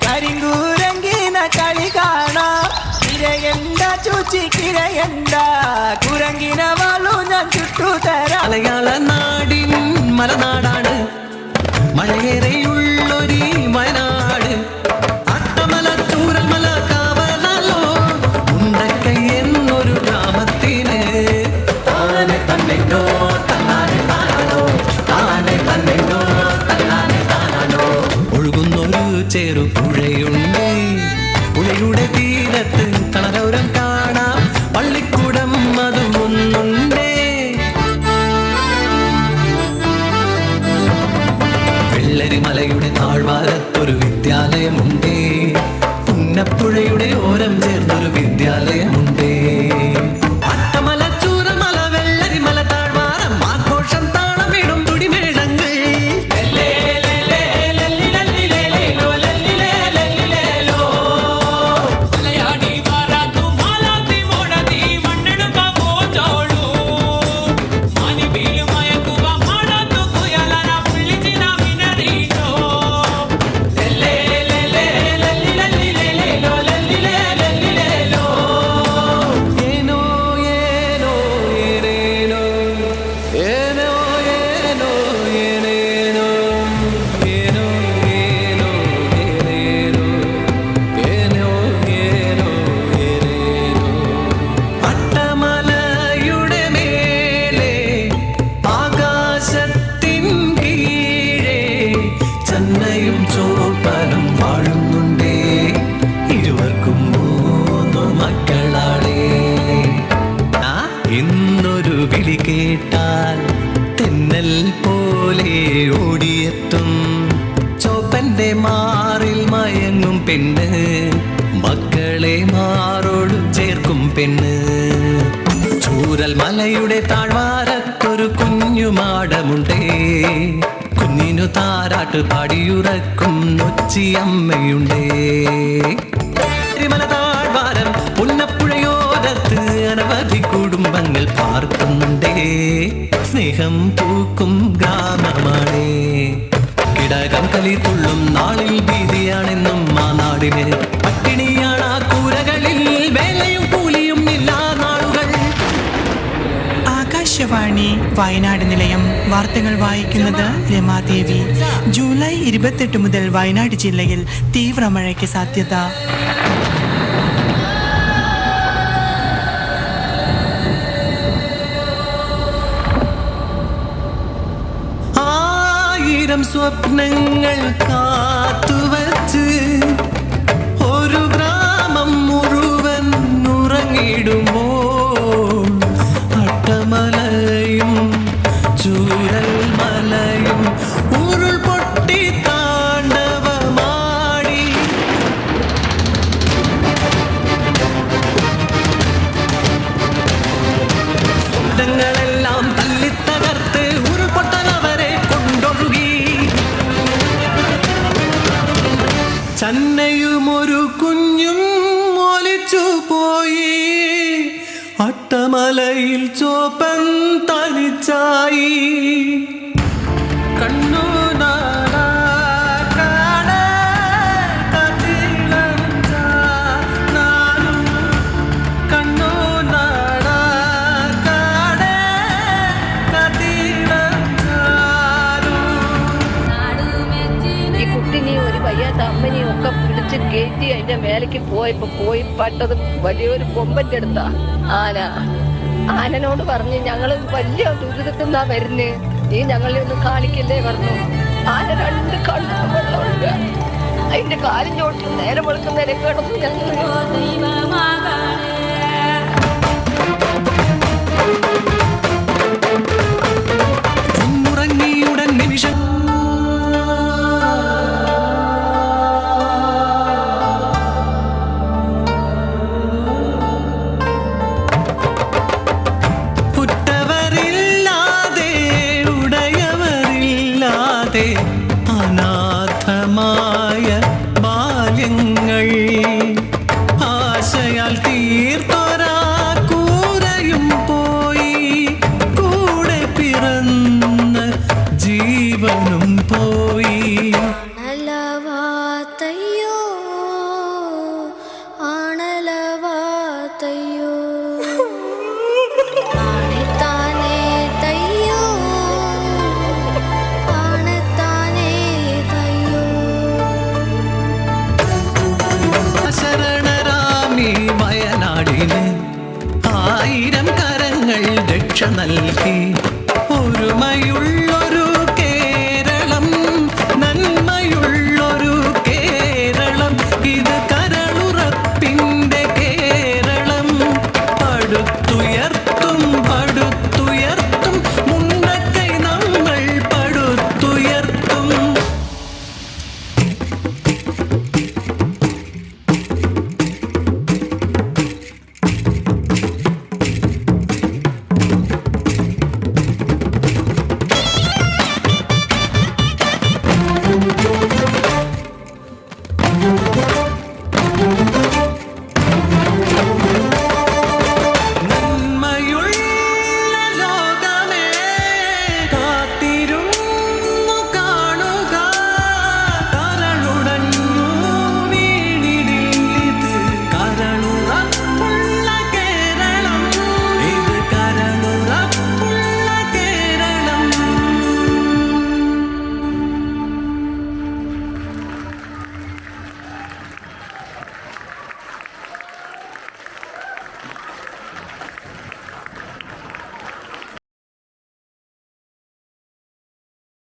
കരിങ്കൂരങ്കിന കളി കാണാം. കിരയണ്ട ചൂച്ചി കിരയണ്ട, കുരങ്ങിന വാളു ഞാൻ ചുട്ടുതരാം. മലയാള നാടിൻ മലനാടാണ്, മഴയേറെയുള്ളൊരു വയനാട്. അട്ടമല ചൂരൽമല കാവലോ ഉണ്ടക്കൈ എന്നൊരു ഗ്രാമത്തിന്. താനെ തന്നെന്നോ തന്നാനെ താനോ, താനെ തന്നെന്നോ തന്നാനെ താനോ. ഒഴുകുന്നൊരു ചെറുപുഴയുണ്ട്, പുഴയുടെ തീരത്ത് കടലോരം കാണാം. പള്ളിക്കൂടം അതും ഒന്നുണ്ടേ. വെള്ളരിമലയുടെ താഴ്വാരത്തൊരു വിദ്യാലയമുണ്ടേ, പുന്നപ്പുഴയുടെ ഓരം ചേർന്നൊരു വിദ്യാലയമുണ്ടേ. അട്ടമല ചൂരമല വെള്ളരിമല താഴ്വാരം ആഘോഷം താളമിടും തുടിമേളങ്ങൾ. ചെന്നൈയും ചോപ്പനും വാഴുന്നുണ്ടേ, ഇരുവർക്കും മൂന്നു മക്കളാണേ. ഇന്നൊരു വിളി കേട്ടാൽ തെന്നൽ പോലെ ഓടിയെത്തും ചോപ്പന്റെ മാറിൽ മയങ്ങും പെണ്ണ്, മക്കളെ മാറോട് ചേർക്കും പെണ്ണ്. ചൂരൽമലയുടെ താഴ്വാരത്തൊരു കുഞ്ഞുമാടമുണ്ടേ, കുഞ്ഞിനു താരാട്ട് പാടിയുറക്കും നൊച്ചിയമ്മയുണ്ടേ. താഴ്വാരം പുന്നപ്പുഴയോരത്ത് അനവധി കുടുംബങ്ങൾ പാർക്കുന്നുണ്ടേ, സ്നേഹം പൂക്കും ഗ്രാമമാണേ. കിടകം കലി തുള്ളും നാളിൽ ഭീതിയാണെന്നും ആ നാടിന് പട്ടിണിയാണ്. ആ കൂരകളിൽ വേലയും കൂലിയും ഇല്ലാ നാളുകൾ. ആകാശവാണി വയനാട് നിലയം വാർത്തകൾ വായിക്കുന്നത് രമാദേവി. ജൂലൈ 28 മുതൽ വയനാട് ജില്ലയിൽ തീവ്ര മഴയ്ക്ക് സാധ്യത. ആയിരം സ്വപ്നങ്ങൾ കാത്തുവച്ച് ഒരു ഗ്രാമം മുഴുവൻ ഉറങ്ങിടുമോ. അട്ടമലയും ചൂരൽമലയും ഉരുൾപൊട്ടി താണ്ഡവമാടി. സ്വപ്നങ്ങളെല്ലാം തല്ലിത്തകർത്ത് ഉരുൾപൊട്ടനവരെ കൊണ്ടൊഴുകി. ചെന്നൈയും ഒരു കുഞ്ഞും ഒലിച്ചു പോയി, അട്ടമലയിൽ ചോപ്പൻ തനിച്ചായി. കണ്ണു അമ്മനെയും ഒക്കെ പിടിച്ച് കയറ്റി അതിന്റെ മേലേക്ക് പോയി പട്ടത് വലിയൊരു കൊമ്പന്റെ അടുത്താ ആന. ആനനോട് പറഞ്ഞ് ഞങ്ങള് വലിയ ദുരിതത്തിൽ നിന്നാ വരുന്നേ, നീ ഞങ്ങളെ ഒന്ന് കാണിക്കല്ലേ പറഞ്ഞു. ആന രണ്ട് കണ്ണു വെള്ളമുണ്ട്, അതിന്റെ കാലും ചോട്ടി നേരം വെളുക്കുന്നേരെ കിടന്നു ഞങ്ങൾ. ഉറങ്ങിയുടൻ നിമിഷം അനാഥമായ ബാല്യങ്ങൾ ആശയാൽ തീർത്തൊരാ കൂരയും പോയി, കൂടെ പിറന്ന ജീവനും പോയി. തയ്യോ രക്ഷ നൽകി ഒരുമയുള്ള